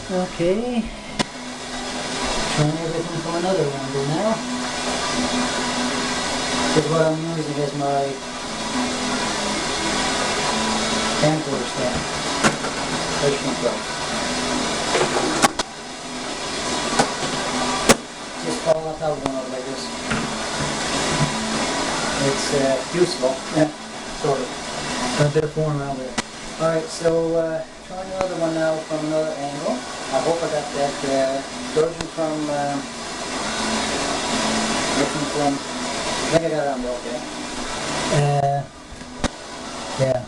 Okay, trying everything from another angle now. This is what I'm using as my camcorder stand. Just follow that one out like this. It's useful, yeah, sort of. Got a bit of form around it. Alright, so trying another one now from another angle. I hope I got that version from, I think I got it on there, okay. Yeah.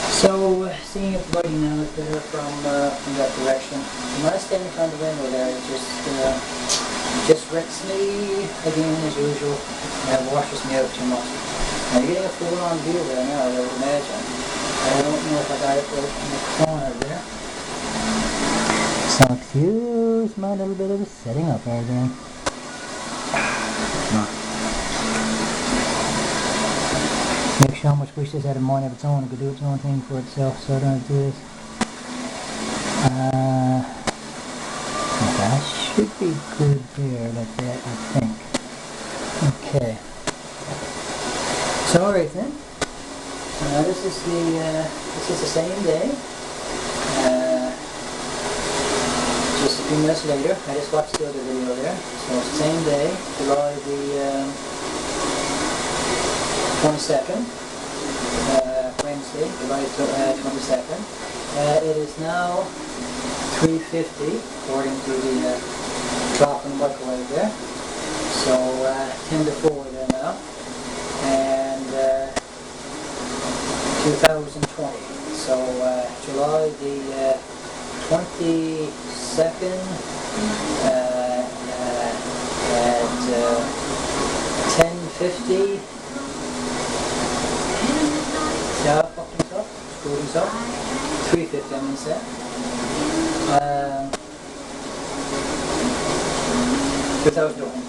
So, seeing it lighting now is better from that direction. When I stand in front of the window there, it just wrecks me again as usual, and it washes me out too much. Now you're getting a full-on view there now, I would imagine. I don't know if I got it right in the corner there. So excuse my little bit of a setting up there again. Make sure how much wish this had a mind of its own. It could do its own thing for itself, so I don't have to do this. That should be good there, like that, I think. Okay. So alright then. This is the same day. Just a few minutes later, I just watched the other video there. So it's the same day, July the 22nd, Wednesday, July 22nd. It is now 3:50 according to the clock and microwave there. So 10 to 4 there now. And 2020. So July the 22nd at 10:50. Yeah, fuck things up, screw things up. 3:50 I mean set. 2020.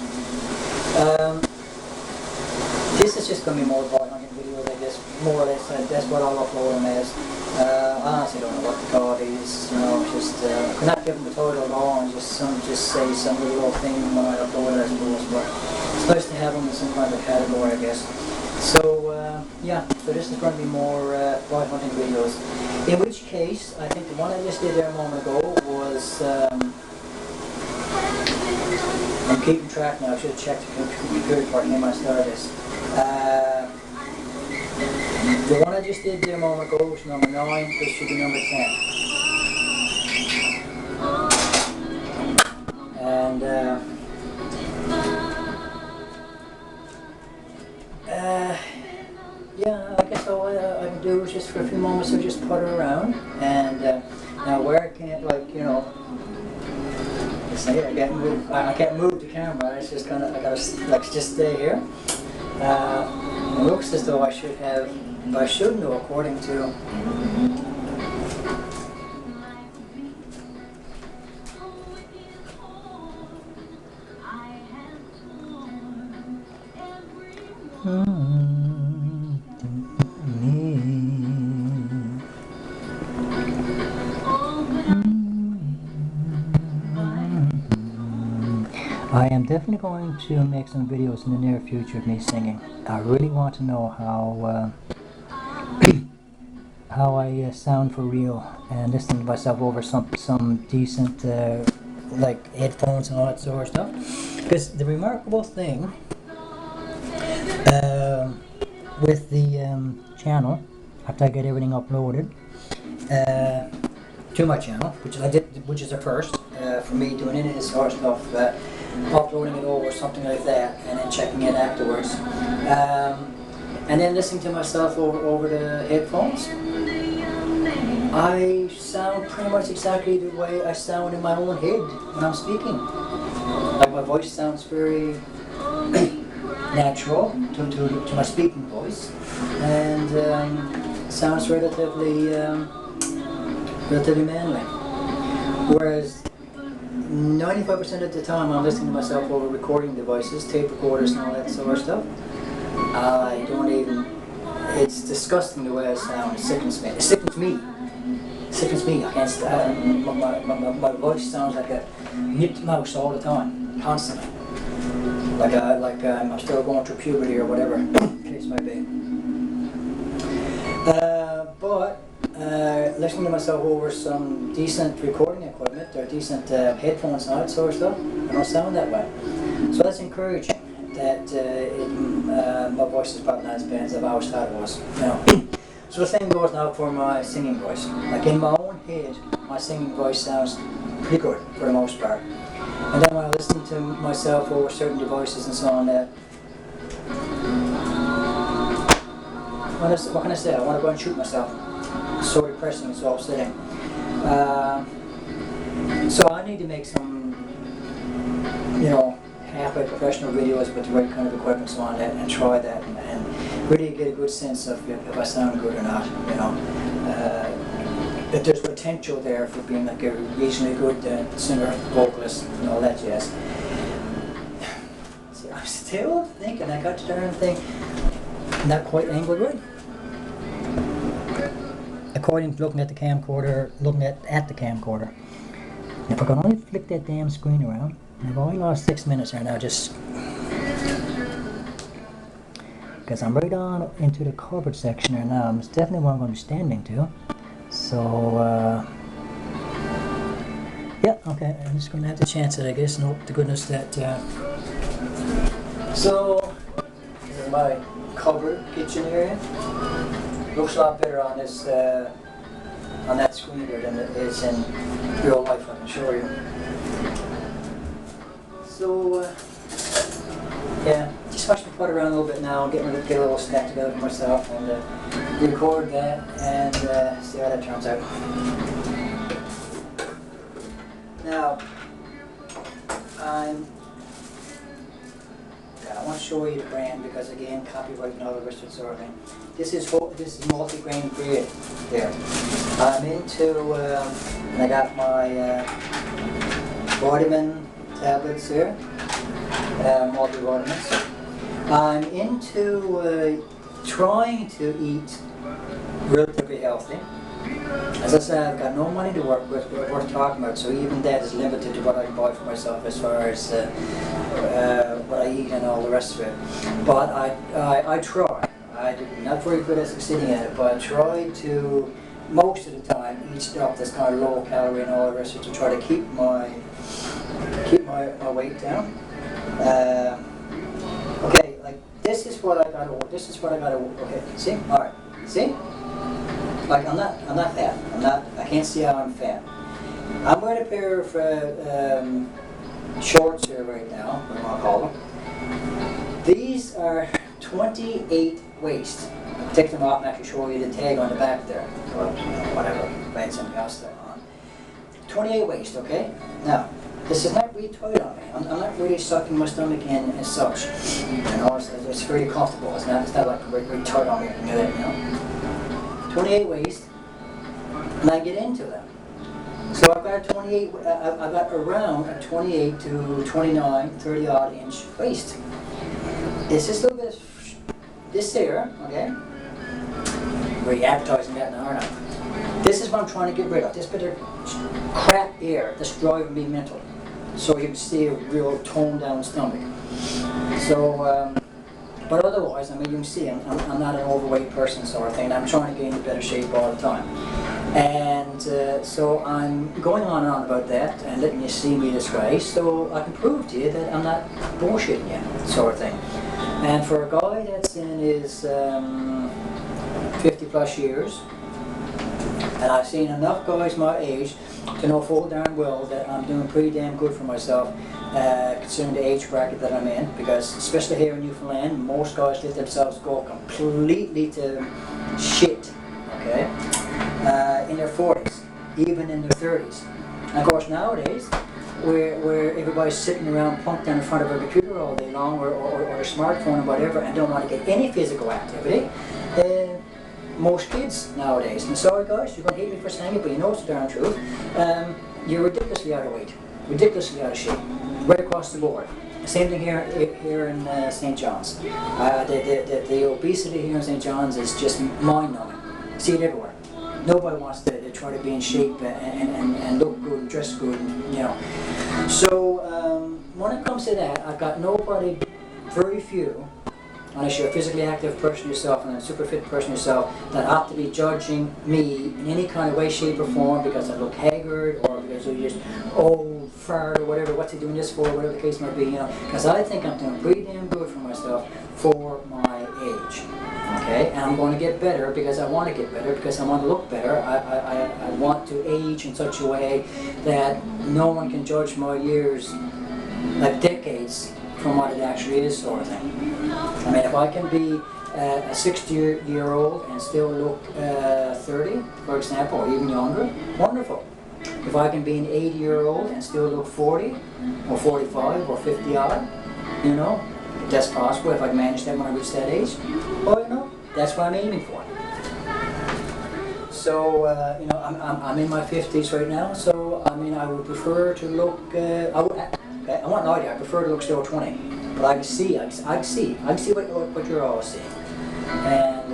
This is just going to be more body hunting videos, I guess, more or less. That's what I'll upload them as. I honestly don't know what to call these, you know, just, I could not give them a title at all and just say some little thing when I upload it, I suppose, but it's nice to have them in some kind of category, I guess. So, yeah, so this is going to be more body hunting videos. In which case, I think the one I just did there a moment ago was, I'm keeping track now, I should have checked the computer part when I started this. The one I just did there a moment ago was number 9, this should be number 10. And yeah, I guess all I can do is just for a few moments to just putter around. And now where I can't, like, you know, I can't move the camera, it's just kind of, I gotta like just stay here. It looks as though I should know according to I am definitely going to make some videos in the near future of me singing. I really want to know how how I sound for real and listening to myself over some decent like headphones and all that sort of stuff. Because the remarkable thing with the channel, after I get everything uploaded to my channel, which is the first for me doing any of this sort of stuff, uploading it over something like that, and then checking it afterwards, and then listening to myself over the headphones. I sound pretty much exactly the way I sound in my own head when I'm speaking. Like my voice sounds very natural to my speaking voice, and sounds relatively manly. Whereas 95% of the time I'm listening to myself over recording devices, tape recorders and all that sort of stuff. I don't even, it's disgusting the way I sound, it sickens me. It sickens me. I can't stand. My voice sounds like a nipped mouse all the time, constantly. Like I'm still going through puberty or whatever the case might be. But listening to myself over some decent recording equipment or decent headphones and all that sort of stuff, I don't sound that way. So that's encouraging. That my voice is probably not as bad as I've always thought it was. You know. So the same goes now for my singing voice. Like in my own head, my singing voice sounds pretty good for the most part. And then when I listen to myself over certain devices and so on, what can I say? I want to go and shoot myself. It's so depressing and so upsetting. So I need to make some, you know, halfway professional videos with the right kind of equipment and so on and try that and really get a good sense of if I sound good or not, you know. If there's potential there for being like a reasonably good singer, vocalist, and all that jazz. See, I'm still thinking I got the darn thing not quite angled right. According to looking at the camcorder, at the camcorder. If I can only flick that damn screen around, I've only lost 6 minutes here now, just because I'm right on into the covered section here now. It's definitely where I'm going to be standing to. So, yeah, okay, I'm just going to have to chance it, I guess, and hope to goodness that, So, this is my covered kitchen area. Looks a lot better on this, on that screen here than it is in real life, I can show you. So, yeah, just watch me put around a little bit now, get a little snack together for myself, and record that, and see how that turns out. Now, I want to show you the brand because, again, copyright and all the rest of it sort of thing. This is multi-grain bread there. I'm into, and I got my vitamin tablets here, multivitamins. I'm into trying to eat relatively healthy. As I said, I've got no money to work with, worth talking about, so even that is limited to what I can buy for myself as far as what I eat and all the rest of it. But I try. I'm not very good at succeeding at it, but I try to, most of the time, eat stuff that's kind of low calorie and all the rest of it to try to keep my weight down. Okay, like this is what I gotta. Okay, see, all right, see. Like I'm not fat. I can't see how I'm fat. I'm wearing a pair of shorts here right now. What do I call them? These are 28 waist. I'll take them off and actually show you the tag on the back there. Or whatever, find something else there on. 28 waist, okay? Now, this is not really tight on me. I'm not really sucking my stomach in as such. You know, it's very comfortable. It's not like really tight on me. You know? 28 waist, and I get into them. So I've got a 28. I've got around a 28 to 29, 30 odd inch waist. This is a little bit. This here, okay. We're advertising that now, aren't I? This is what I'm trying to get rid of. This bit of crap here that's driving me mental. So you can see a real toned down stomach. So, but otherwise, I mean, you can see I'm not an overweight person sort of thing. I'm trying to get into better shape all the time. And so I'm going on and on about that and letting you see me this way so I can prove to you that I'm not bullshitting you, sort of thing. And for a guy that's in his 50 plus years, and I've seen enough guys my age to know full darn well that I'm doing pretty damn good for myself, considering the age bracket that I'm in, because especially here in Newfoundland, most guys let themselves go completely to shit, okay, in their 40s, even in their 30s. And of course nowadays, where everybody's sitting around plunked down in front of a computer all day long, or a smartphone or whatever, and don't want to get any physical activity, most kids nowadays, and sorry guys, you're going to hate me for saying it, but you know it's the darn truth, you're ridiculously out of weight, ridiculously out of shape, right across the board. Same thing here in St. John's. The obesity here in St. John's is just mind-numbing. See it everywhere. nobody wants to try to be in shape and look good and dress good, you know. So when it comes to that, I've got nobody, very few, unless you're a physically active person yourself and a super fit person yourself, that ought to be judging me in any kind of way, shape or form because I look haggard or because you're just old, fart or whatever, what's he doing this for, whatever the case might be, you know. Because I think I'm doing pretty damn good for myself for my age. Okay, and I'm going to get better because I want to get better, because I want to look better. I want to age in such a way that no one can judge my years like decades from what it actually is, sort of thing. I mean, if I can be a 60-year-old and still look 30, for example, or even younger, wonderful. If I can be an 80-year-old and still look 40, or 45, or 50 odd, you know, if that's possible, if I can manage that when I reach that age, well, you know, that's what I'm aiming for. So, you know, I'm in my 50s right now, so, I mean, I would prefer to look, I want an idea, I prefer to look still 20, but I can see what you're all seeing. And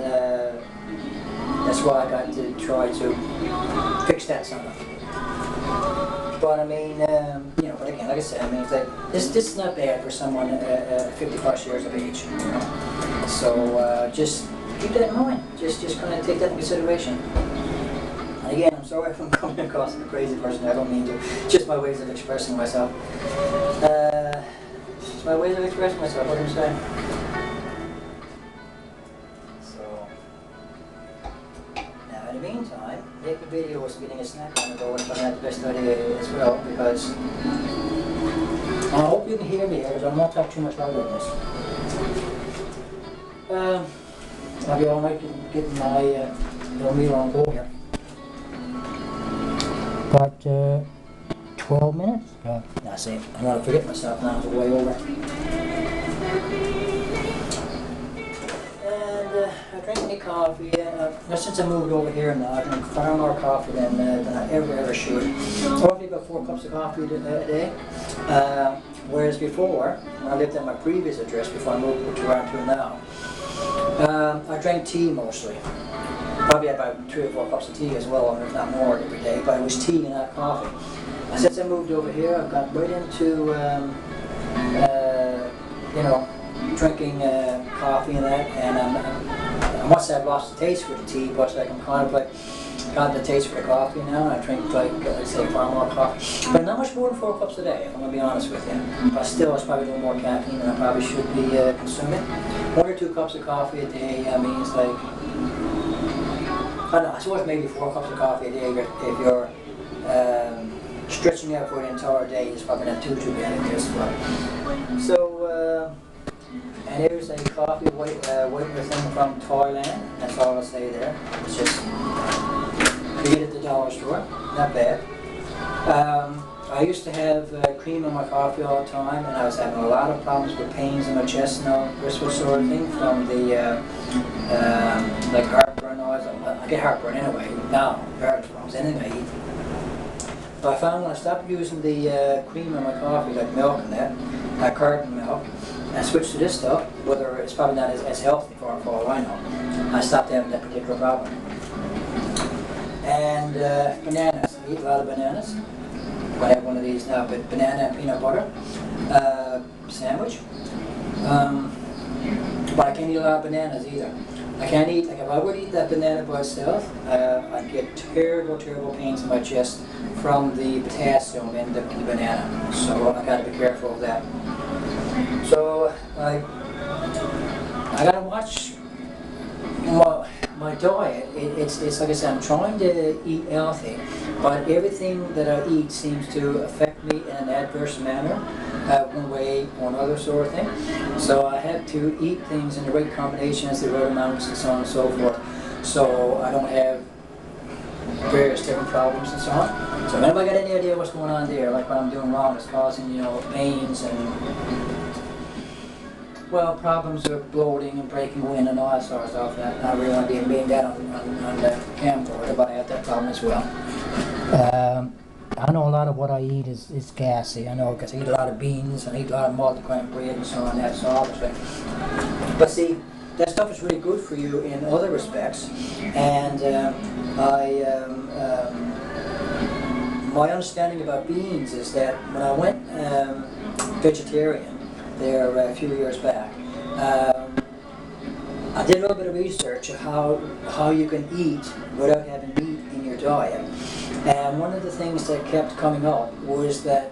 that's why I got to try to fix that somehow. But I mean, you know, but again, like I said, I mean, it's like, this is not bad for someone 50 plus years of age, you know. So just keep that in mind. Just kind of take that into consideration. And again, I'm sorry if I'm coming across as a crazy person. I don't mean to. Just my ways of expressing myself. Just my ways of expressing myself. What am I saying? So now, in the meantime, making videos, getting a snack on the go, and if I'm not the best idea as well, because I hope you can hear me here, because I won't talk too much longer than this. I'll be all right getting my little meal on go here. About 12 minutes? Now see, I'm going to forget myself now, it's way over. And I drink any coffee. Since I moved over here now, I drink far more coffee than I ever should. Probably about 4 cups of coffee a day. Whereas before, when I lived at my previous address, before I moved to where I'm to now, I drank tea mostly. Probably about 3 or 4 cups of tea as well, if not more every day, but it was tea and not coffee. Since I moved over here, I've got right into, you know, drinking coffee and that, and I must have lost the taste for the tea, but like I'm kind of like got the taste for the coffee now, and I drink like, I'd say far more coffee. But not much more than 4 cups a day, if I'm going to be honest with you. But still, it's probably a little more caffeine than I probably should be consuming. 1 or 2 cups of coffee a day, I mean, it's like, I don't know, I suppose maybe 4 cups of coffee a day if you're stretching out for the entire day is probably not too bad, I guess. But. So, and here's a coffee whitener thing from Thailand. That's all I'll say there. It's just, you get it at the dollar store, not bad. I used to have cream in my coffee all the time, and I was having a lot of problems with pains in my chest and all this sort of thing from the like heartburn. I get heartburn anyway now, regardless of what I was anyway. But I found when I stopped using the cream in my coffee, like milk and that, carton milk, and I switched to this stuff, whether it's probably not as healthy for all I know, I stopped having that particular problem. And bananas, I eat a lot of bananas. I have one of these now, but banana and peanut butter sandwich. But I can't eat a lot of bananas either. I can't eat, like if I would eat that banana by itself, I'd get terrible pains in my chest from the potassium in the banana. So I gotta be careful of that. So I gotta watch my diet. It's like I said, I'm trying to eat healthy, but everything that I eat seems to affect me in an adverse manner, one way or another sort of thing. So I have to eat things in the right combinations, the right amounts, and so on and so forth, so I don't have various different problems and so on. So if anybody got any idea what's going on there, like what I'm doing wrong is causing, you know, pains and, well, problems with bloating and breaking wind and all that sort of stuff, that I really want to be being that on the camcorder, but I have that problem as well. I know a lot of what I eat is gassy, I know, because I eat a lot of beans, and I eat a lot of multigrain bread and so on, that, so obviously. But see, that stuff is really good for you in other respects, and I my understanding about beans is that when I went vegetarian there a few years back, I did a little bit of research of how you can eat without having meat in your diet. And one of the things that kept coming up was that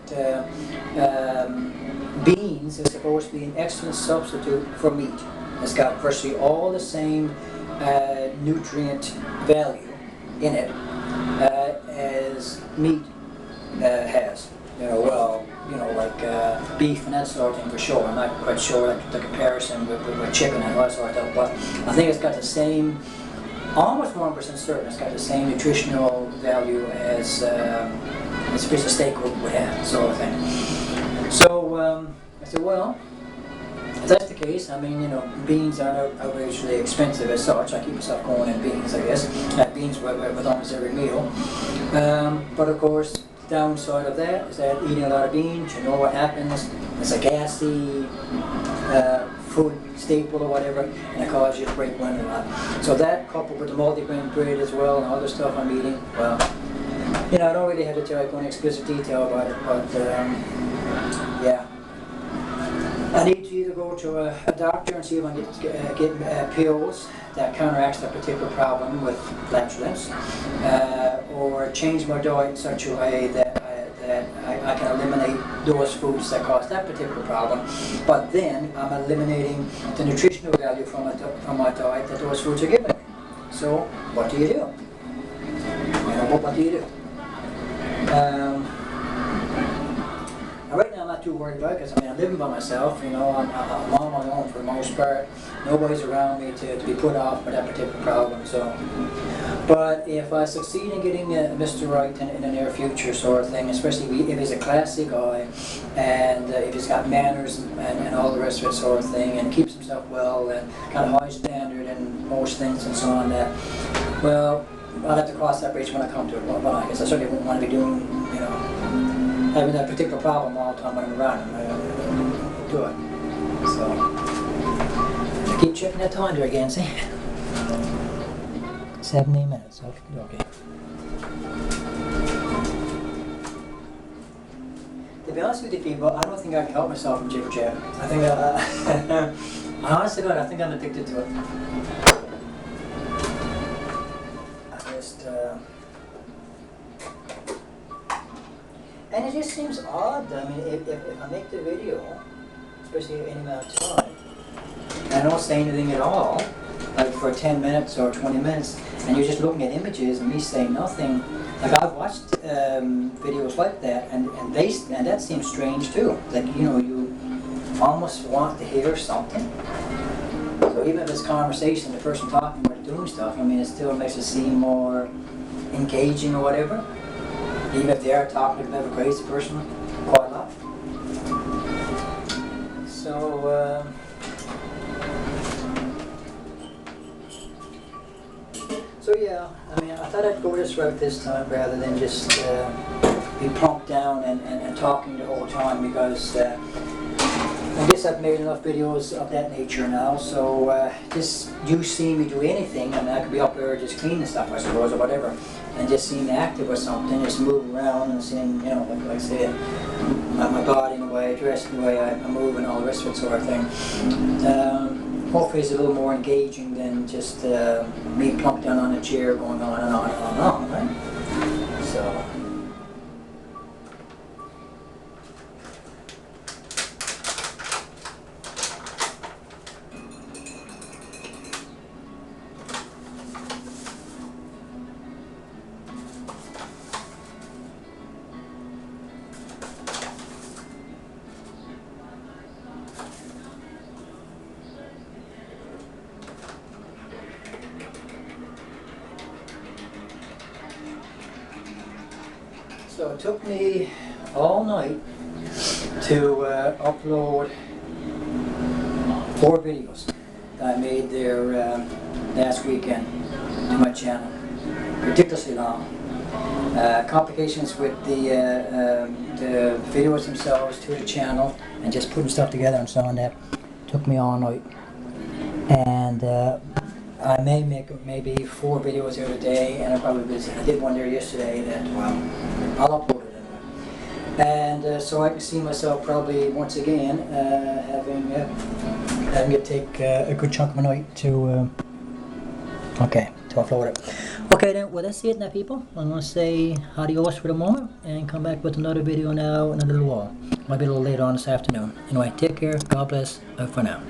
beans are supposed to be an excellent substitute for meat. It's got virtually all the same nutrient value in it as meat has. Like beef and that sort of thing for sure. I'm not quite sure like the comparison with chicken and all that sort of stuff, but I think it's got the same, almost 100% certain, it's got the same nutritional value as a piece of steak would have, sort of thing. So I said, well, if that's the case, I mean, beans aren't outrageously expensive as such. I keep myself going in beans, I guess. Beans with almost every meal. But of course, the downside of that is that eating a lot of beans, you know what happens. It's a gassy food staple or whatever, and it causes you to break one a lot. So that, coupled with the multigrain bread as well and other stuff I'm eating, well, I don't really have to tell you in explicit detail about it, but yeah. I need to either go to a doctor and see if I can get pills that counteracts that particular problem with flatulence, or change my diet in such a way that I can eliminate those foods that cause that particular problem. But then I'm eliminating the nutritional value from my diet that those foods are giving me. So what do you do? What do you do? Right now I'm not too worried about it because I'm living by myself, I'm on my own for the most part. Nobody's around me to be put off by that particular problem. So, but if I succeed in getting Mr. Right in the near future sort of thing, especially if he's a classy guy and if he's got manners and all the rest of it sort of thing and keeps himself well and got a high standard and most things and so on, well, I'll have to cross that bridge when I come to it. But I guess I certainly wouldn't want to be doing, having that particular problem all the time when I'm around him. Do it. So, I keep checking that time there again, see? 17 minutes, okay. To be honest with you people, I don't think I can help myself from chit chat. I think honestly, God, I think I'm addicted to it. And it just seems odd. I mean, if I make the video, especially any amount of time, and I don't say anything at all, like for 10 minutes or 20 minutes, and you're just looking at images and me saying nothing. Like I've watched videos like that, and that seems strange too. Like you almost want to hear something. So even if it's conversation, the person talking or doing stuff, I mean, it still makes it seem more engaging or whatever. Even if they are talking to a bit of a crazy person, quite a lot. So yeah, I mean, I thought I'd go this route this time rather than just be plunked down and talking the whole time, because I guess I've made enough videos of that nature now, so just you see me do anything, I mean, I could be up there just cleaning stuff, I suppose, or whatever, and just seeing active or something, just moving around and seeing, like I said, my body in the way, dressed in the way I move and all the rest of it sort of thing. Hopefully it's a little more engaging than just me plunked down on a chair going on and on and on and on, right? So. So it took me all night to upload 4 videos that I made there last weekend to my channel. Ridiculously long. Complications with the videos themselves to the channel and just putting stuff together and so on. That took me all night. And I may make maybe 4 videos every day, and I did one there yesterday that, well, I'll upload it anyway. And so I can see myself probably once again having it take a good chunk of my night to upload it. Okay then, well that's it now people. I'm going to say adios for the moment and come back with another video now in a little while. Might be a little later on this afternoon. Anyway, take care, God bless, for now.